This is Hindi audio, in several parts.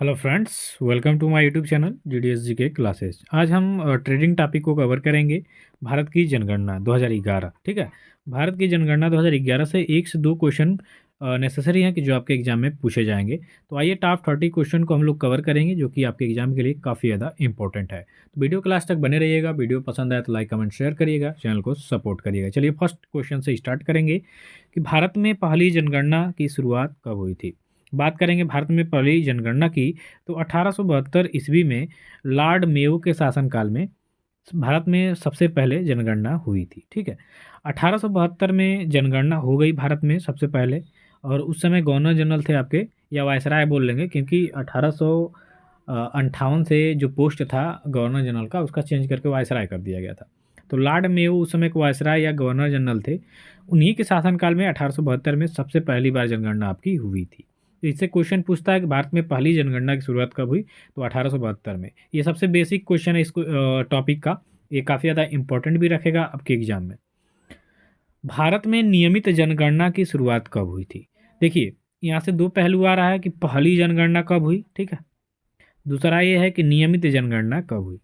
Hello friends, welcome to my YouTube channel GDS ji के क्लासेस। आज हम ट्रेडिंग टॉपिक को कवर करेंगे। भारत की जनगणना 2011। ठीक है। भारत की जनगणना 2011 से एक से दो क्वेश्चन नेसेसरी हैं कि जो आपके एग्जाम में पूछे जाएंगे। तो आइए टॉप 30 क्वेश्चन को हम लोग कवर करेंगे जो कि आपके एग्जाम के लिए काफ़ी ज़्यादा इंपॉर्टेंट है। तो वीडियो क्लास तक बने रहिएगा। वीडियो पसंद आए तो लाइक कमेंट शेयर करिएगा, चैनल को सपोर्ट करिएगा। चलिए फर्स्ट क्वेश्चन से स्टार्ट करेंगे कि भारत में पहली जनगणना की शुरुआत कब हुई थी। बात करेंगे भारत में पहली जनगणना की, तो 1872 ईस्वी में लॉर्ड मेयो के शासनकाल में भारत में सबसे पहले जनगणना हुई थी। ठीक है। 1872 में जनगणना हो गई भारत में सबसे पहले, और उस समय गवर्नर जनरल थे आपके, या वायसराय बोल लेंगे, क्योंकि 1858 से जो पोस्ट था गवर्नर जनरल का उसका चेंज करके वायसराय कर दिया गया था। तो लॉर्ड मेयो उस समय के वायसराय या गवर्नर जनरल थे। उन्हीं के शासनकाल में 1872 में सबसे पहली बार जनगणना आपकी हुई थी। तो इससे क्वेश्चन पूछता है कि भारत में पहली जनगणना की शुरुआत कब हुई, तो 1872 में। ये सबसे बेसिक क्वेश्चन है इसको टॉपिक का। ये काफ़ी ज़्यादा इंपॉर्टेंट भी रखेगा आपके एग्जाम में। भारत में नियमित जनगणना की शुरुआत कब हुई थी। देखिए, यहाँ से दो पहलू आ रहा है कि पहली जनगणना कब हुई। ठीक है। दूसरा ये है कि नियमित जनगणना कब हुई।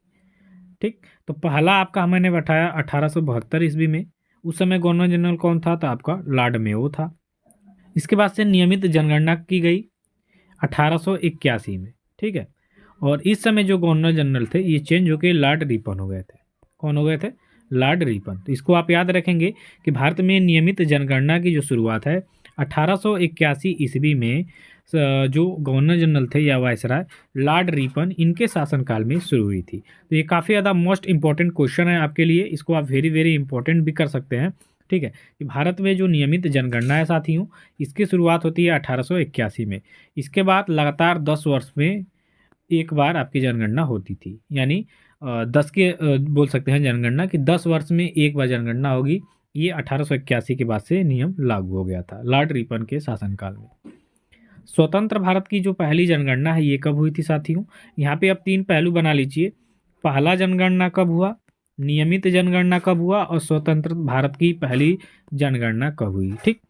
ठीक। तो पहला आपका मैंने बताया 1872 ईस्वी में। उस समय गवर्नर जनरल कौन था, तो आपका लॉर्ड मेयो था। इसके बाद से नियमित जनगणना की गई 1881 में। ठीक है। और इस समय जो गवर्नर जनरल थे ये चेंज होकर लॉर्ड रिपन हो गए थे। कौन हो गए थे? Lord Ripon. तो इसको आप याद रखेंगे कि भारत में नियमित जनगणना की जो शुरुआत है 1881 ईस्वी में जो गवर्नर जनरल थे या वायसराय लॉर्ड रिपन, इनके शासनकाल में शुरू हुई थी। तो ये काफ़ी ज़्यादा मोस्ट इंपॉर्टेंट क्वेश्चन है आपके लिए। इसको आप वेरी वेरी इंपॉर्टेंट भी कर सकते हैं। ठीक है। कि भारत में जो नियमित जनगणना है साथियों, इसकी शुरुआत होती है 1881 में। इसके बाद लगातार 10 वर्ष में एक बार आपकी जनगणना होती थी। यानी 10 के बोल सकते हैं जनगणना कि 10 वर्ष में एक बार जनगणना होगी। ये 1881 के बाद से नियम लागू हो गया था लॉर्ड रिपन के शासनकाल में। स्वतंत्र भारत की जो पहली जनगणना है ये कब हुई थी साथियों? यहाँ पे आप तीन पहलू बना लीजिए। पहला जनगणना कब हुआ, नियमित जनगणना कब हुआ, और स्वतंत्र भारत की पहली जनगणना कब हुई। ठीक।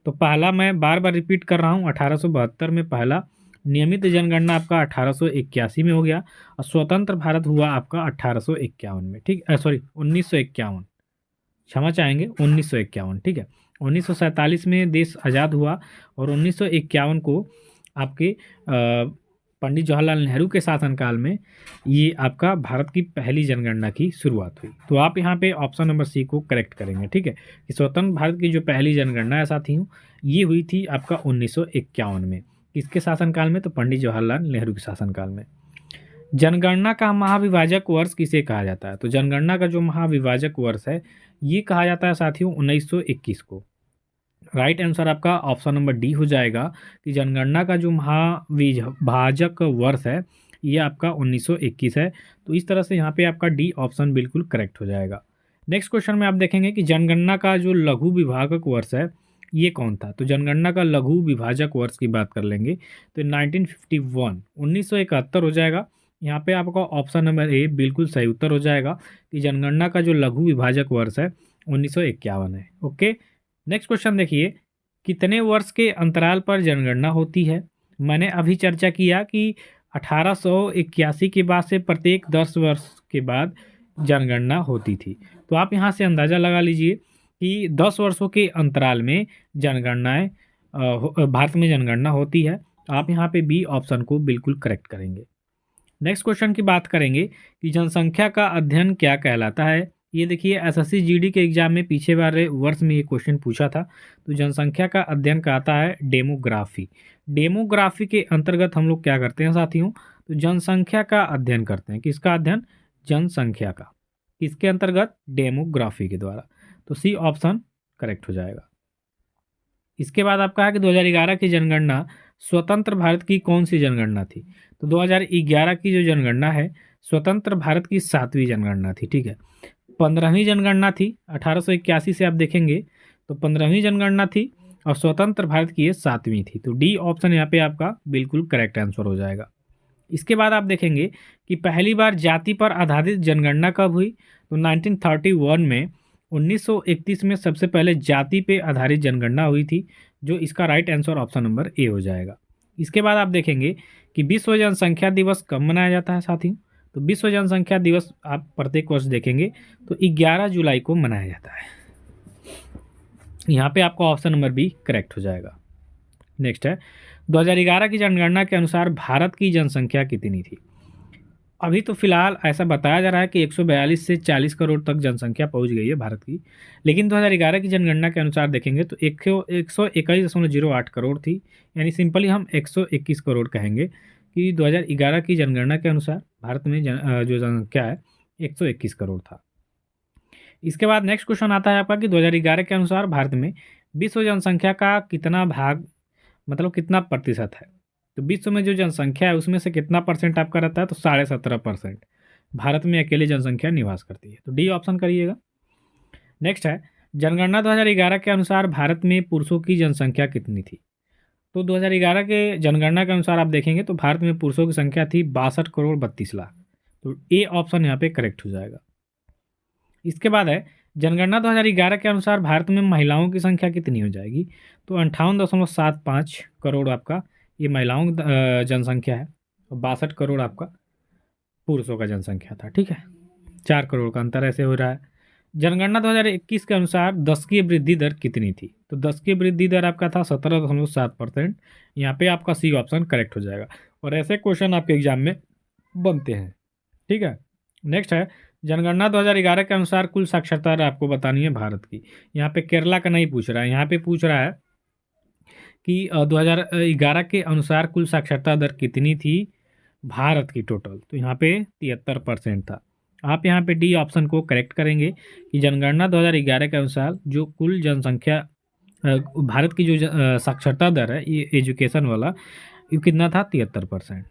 तो पहला मैं बार बार रिपीट कर रहा हूँ, 1872 में पहला। नियमित जनगणना आपका 1881 में हो गया, और स्वतंत्र भारत हुआ आपका 1851 में। ठीक, सॉरी 1951, क्षमा चाहेंगे 1951। ठीक है। 1947 में देश आज़ाद हुआ, और 1951 को आपके पंडित जवाहरलाल नेहरू के शासनकाल में ये आपका भारत की पहली जनगणना की शुरुआत हुई। तो आप यहाँ पे ऑप्शन नंबर सी को करेक्ट करेंगे। ठीक है। कि स्वतंत्र भारत की जो पहली जनगणना है साथियों, ये हुई थी आपका 1951 में। किसके शासनकाल में? तो पंडित जवाहरलाल नेहरू के शासनकाल में। जनगणना का महाविभाजक वर्ष किसे कहा जाता है? तो जनगणना का जो महाविभाजक वर्ष है ये कहा जाता है साथियों 1921 को। राइट आंसर आपका ऑप्शन नंबर डी हो जाएगा कि जनगणना का जो महाविभाजक वर्ष है ये आपका 1921 है। तो इस तरह से यहाँ पे आपका डी ऑप्शन बिल्कुल करेक्ट हो जाएगा। नेक्स्ट क्वेश्चन में आप देखेंगे कि जनगणना का जो लघु विभाजक वर्ष है ये कौन था। तो जनगणना का लघु विभाजक वर्ष की बात कर लेंगे तो 1951 1971 हो जाएगा। यहाँ पे आपका ऑप्शन नंबर ए बिल्कुल सही उत्तर हो जाएगा कि जनगणना का जो लघु विभाजक वर्ष है 1951 है। ओके। नेक्स्ट क्वेश्चन देखिए, कितने वर्ष के अंतराल पर जनगणना होती है? मैंने अभी चर्चा किया कि 1881 के बाद से प्रत्येक 10 वर्ष के बाद जनगणना होती थी। तो आप यहाँ से अंदाज़ा लगा लीजिए कि 10 वर्षों के अंतराल में जनगणनाएं भारत में जनगणना होती है। आप यहाँ पे बी ऑप्शन को बिल्कुल करेक्ट करेंगे। नेक्स्ट क्वेश्चन की बात करेंगे कि जनसंख्या का अध्ययन क्या कहलाता है। ये देखिए एसएससी जीडी के एग्जाम में पीछे वाले वर्ष में ये क्वेश्चन पूछा था। तो जनसंख्या का अध्ययन कहता है डेमोग्राफी। डेमोग्राफी के अंतर्गत हम लोग क्या करते हैं साथियों? तो जनसंख्या का अध्ययन करते हैं। किसका अध्ययन? जनसंख्या का। किसके अंतर्गत? डेमोग्राफी के द्वारा। तो सी ऑप्शन करेक्ट हो जाएगा। इसके बाद आपका है कि 2011 की जनगणना स्वतंत्र भारत की कौन सी जनगणना थी। तो 2011 की जो जनगणना है स्वतंत्र भारत की 7वीं जनगणना थी। ठीक है। 15वीं जनगणना थी 1881 से आप देखेंगे तो 15वीं जनगणना थी, और स्वतंत्र भारत की ये 7वीं थी। तो डी ऑप्शन यहाँ पे आपका बिल्कुल करेक्ट आंसर हो जाएगा। इसके बाद आप देखेंगे कि पहली बार जाति पर आधारित जनगणना कब हुई। तो 1931 में 1931 में सबसे पहले जाति पे आधारित जनगणना हुई थी। जो इसका right answer option number A हो जाएगा। इसके बाद आप देखेंगे कि विश्व जनसंख्या दिवस कब मनाया जाता है साथियों। तो विश्व जनसंख्या दिवस आप प्रत्येक वर्ष देखेंगे तो 11 जुलाई को मनाया जाता है। यहाँ पे आपका ऑप्शन नंबर बी करेक्ट हो जाएगा। नेक्स्ट है 2011 की जनगणना के अनुसार भारत की जनसंख्या कितनी थी। अभी तो फिलहाल ऐसा बताया जा रहा है कि 142 से 40 करोड़ तक जनसंख्या पहुंच गई है भारत की, लेकिन 2011 की जनगणना के अनुसार देखेंगे तो 121.08 करोड़ थी। यानी सिंपली हम 121 करोड़ कहेंगे कि 2011 की जनगणना के अनुसार भारत में जो जनसंख्या है 121 करोड़ था। इसके बाद नेक्स्ट क्वेश्चन आता है आपका कि 2011 के अनुसार भारत में विश्व जनसंख्या का कितना भाग, मतलब कितना प्रतिशत है। तो विश्व में जो जनसंख्या है उसमें से कितना परसेंट आपका रहता है, तो 17.5% भारत में अकेले जनसंख्या निवास करती है। तो डी ऑप्शन करिएगा। नेक्स्ट है जनगणना 2011 के अनुसार भारत में पुरुषों की जनसंख्या कितनी थी। तो 2011 के जनगणना के अनुसार आप देखेंगे तो भारत में पुरुषों की संख्या थी 62 करोड़ 32 लाख। तो ए ऑप्शन यहाँ पे करेक्ट हो जाएगा। इसके बाद है जनगणना 2011 के अनुसार भारत में महिलाओं की संख्या कितनी हो जाएगी। तो 58.75 करोड़ आपका ये महिलाओं की जनसंख्या है और 62 करोड़ आपका पुरुषों का जनसंख्या था। ठीक है, 4 करोड़ का अंतर ऐसे हो रहा है। जनगणना 2021 के अनुसार 10 की वृद्धि दर कितनी थी। तो 10 की वृद्धि दर आपका था 17.7%। यहाँ पे आपका सी ऑप्शन करेक्ट हो जाएगा और ऐसे क्वेश्चन आपके एग्जाम में बनते हैं। ठीक है, नेक्स्ट है जनगणना 2011 के अनुसार कुल साक्षरता दर आपको बतानी है भारत की। यहाँ पे केरला का नहीं पूछ रहा है, यहाँ पे पूछ रहा है कि 2011 के अनुसार कुल साक्षरता दर कितनी थी भारत की टोटल। तो यहाँ पे 73% था। आप यहाँ पे डी ऑप्शन को करेक्ट करेंगे कि जनगणना 2011 के अनुसार जो कुल जनसंख्या भारत की जो साक्षरता दर है ये एजुकेशन वाला ये कितना था 73%।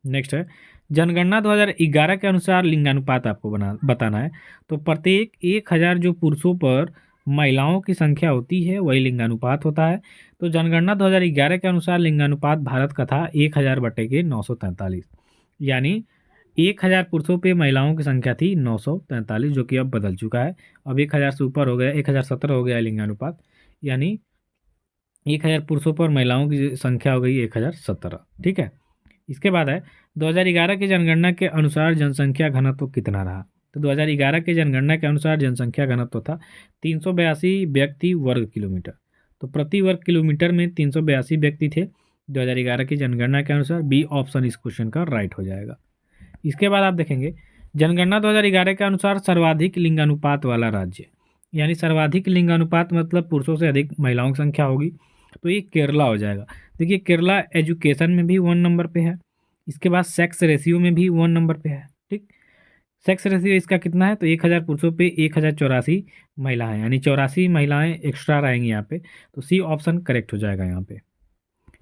नेक्स्ट है जनगणना 2011 के अनुसार लिंगानुपात आपको बताना है। तो प्रत्येक 1000 जो पुरुषों पर महिलाओं की संख्या होती है वही लिंगानुपात होता है। तो जनगणना 2011 के अनुसार लिंगानुपात भारत का था 1000/943। यानी 1000 पुरुषों पे महिलाओं की संख्या थी 943, जो कि अब बदल चुका है। अब 1000 से ऊपर हो गया, 1017 हो गया लिंगानुपात। यानी 1000 पुरुषों पर महिलाओं की संख्या हो गई 1017। ठीक है, इसके बाद है 2011 की जनगणना के अनुसार जनसंख्या घनत्व कितना रहा। तो 2011 के जनगणना के अनुसार जनसंख्या घनत्व था 382 व्यक्ति वर्ग किलोमीटर। तो प्रति वर्ग किलोमीटर में 382 व्यक्ति थे 2011 की जनगणना के अनुसार। बी ऑप्शन इस क्वेश्चन का राइट हो जाएगा। इसके बाद आप देखेंगे जनगणना 2011 के अनुसार सर्वाधिक लिंगानुपात वाला राज्य, यानी सर्वाधिक लिंगानुपात मतलब पुरुषों से अधिक महिलाओं की संख्या होगी, तो ये केरला हो जाएगा। देखिए केरला एजुकेशन में भी 1 नंबर पे है, इसके बाद सेक्स रेशियो में भी 1 नंबर पे है। ठीक, सेक्स रेशियो इसका कितना है, तो 1000 पुरुषों पे 1084 महिलाएं, यानी 84 महिलाएं एक्स्ट्रा रहेंगी यहाँ पे। तो सी ऑप्शन करेक्ट हो जाएगा यहाँ पे।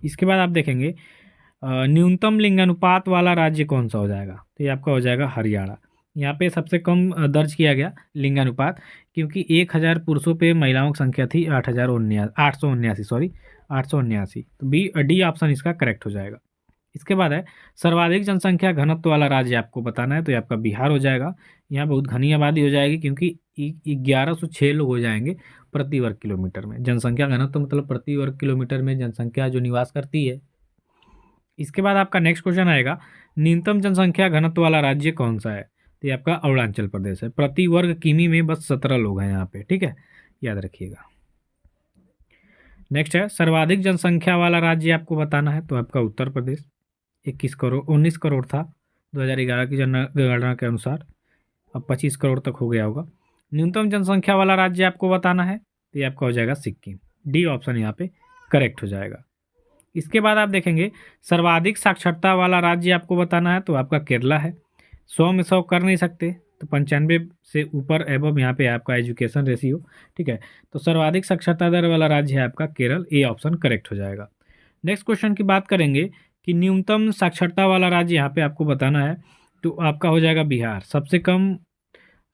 इसके बाद आप देखेंगे न्यूनतम लिंगानुपात वाला राज्य कौन सा हो जाएगा। तो ये आपका हो जाएगा हरियाणा। यहाँ पे सबसे कम दर्ज किया गया लिंगानुपात, क्योंकि 1000 पुरुषों पे महिलाओं की संख्या थी 879। तो बी डी ऑप्शन इसका करेक्ट हो जाएगा। इसके बाद है सर्वाधिक जनसंख्या घनत्व वाला राज्य आपको बताना है। तो ये आपका बिहार हो जाएगा। यहाँ बहुत घनी आबादी हो जाएगी, क्योंकि 1106 लोग हो जाएंगे प्रति वर्ग किलोमीटर में। जनसंख्या घनत्व मतलब प्रति वर्ग किलोमीटर में जनसंख्या जो निवास करती है। इसके बाद आपका नेक्स्ट क्वेश्चन आएगा न्यूनतम जनसंख्या घनत्व वाला राज्य कौन सा है। तो ये आपका अरुणाचल प्रदेश है। प्रति वर्ग किमी में बस 17 लोग हैं यहाँ पे। ठीक है, याद रखिएगा। नेक्स्ट है सर्वाधिक जनसंख्या वाला राज्य आपको बताना है। तो आपका उत्तर प्रदेश 19 करोड़ था 2011 की जनगणना के अनुसार, अब 25 करोड़ तक हो गया होगा। न्यूनतम जनसंख्या वाला राज्य आपको बताना है। तो ये आपका हो जाएगा सिक्किम। डी ऑप्शन यहाँ पे करेक्ट हो जाएगा। इसके बाद आप देखेंगे सर्वाधिक साक्षरता वाला राज्य आपको बताना है। तो आपका केरला है। 100 में 100 कर नहीं सकते, तो 95 से ऊपर एबव यहाँ पे आपका एजुकेशन रेशियो। ठीक है, तो सर्वाधिक साक्षरता दर वाला राज्य है आपका केरल। ए ऑप्शन करेक्ट हो जाएगा। नेक्स्ट क्वेश्चन की बात करेंगे कि न्यूनतम साक्षरता वाला राज्य यहाँ पे आपको बताना है। तो आपका हो जाएगा बिहार। सबसे कम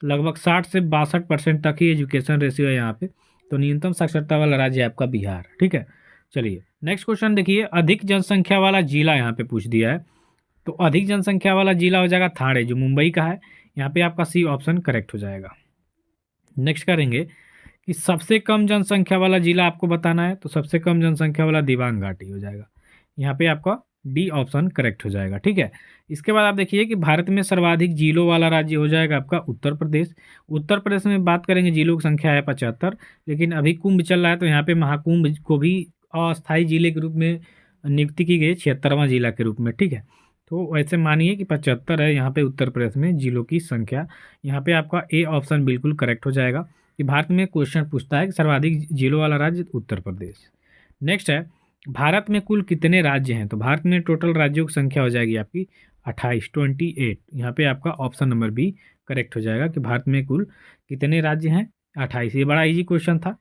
लगभग 60 से 62% तक ही एजुकेशन रेशियो है यहाँ पे। तो न्यूनतम साक्षरता वाला राज्य है आपका बिहार। ठीक है, चलिए नेक्स्ट क्वेश्चन देखिए अधिक जनसंख्या वाला जिला यहाँ पे पूछ दिया है। तो अधिक जनसंख्या वाला जिला हो जाएगा ठाणे, जो मुंबई का है। यहाँ पे आपका सी ऑप्शन करेक्ट हो जाएगा। नेक्स्ट करेंगे कि सबसे कम जनसंख्या वाला जिला आपको बताना है। तो सबसे कम जनसंख्या वाला दिबांग घाटी हो जाएगा। यहाँ पे आपका डी ऑप्शन करेक्ट हो जाएगा। ठीक है, इसके बाद आप देखिए कि भारत में सर्वाधिक झीलों वाला राज्य हो जाएगा आपका उत्तर प्रदेश। उत्तर प्रदेश में बात करेंगे झीलों की संख्या है 75, लेकिन अभी कुंभ चल रहा है तो यहाँ पे महाकुंभ को भी अस्थायी जिले के रूप में नियुक्ति की गई 76वां जिला के रूप में। ठीक है, तो वैसे मानिए कि 75 है यहाँ पे उत्तर प्रदेश में जिलों की संख्या। यहाँ पे आपका ए ऑप्शन बिल्कुल करेक्ट हो जाएगा कि भारत में क्वेश्चन पूछता है कि सर्वाधिक जिलों वाला राज्य उत्तर प्रदेश। नेक्स्ट है, भारत में कुल कितने राज्य हैं? तो भारत में टोटल राज्यों की संख्या हो जाएगी आपकी 28, 28। यहाँ पे आपका ऑप्शन नंबर बी करेक्ट हो जाएगा कि भारत में कुल कितने राज्य हैं? 28। ये बड़ा इजी क्वेश्चन था।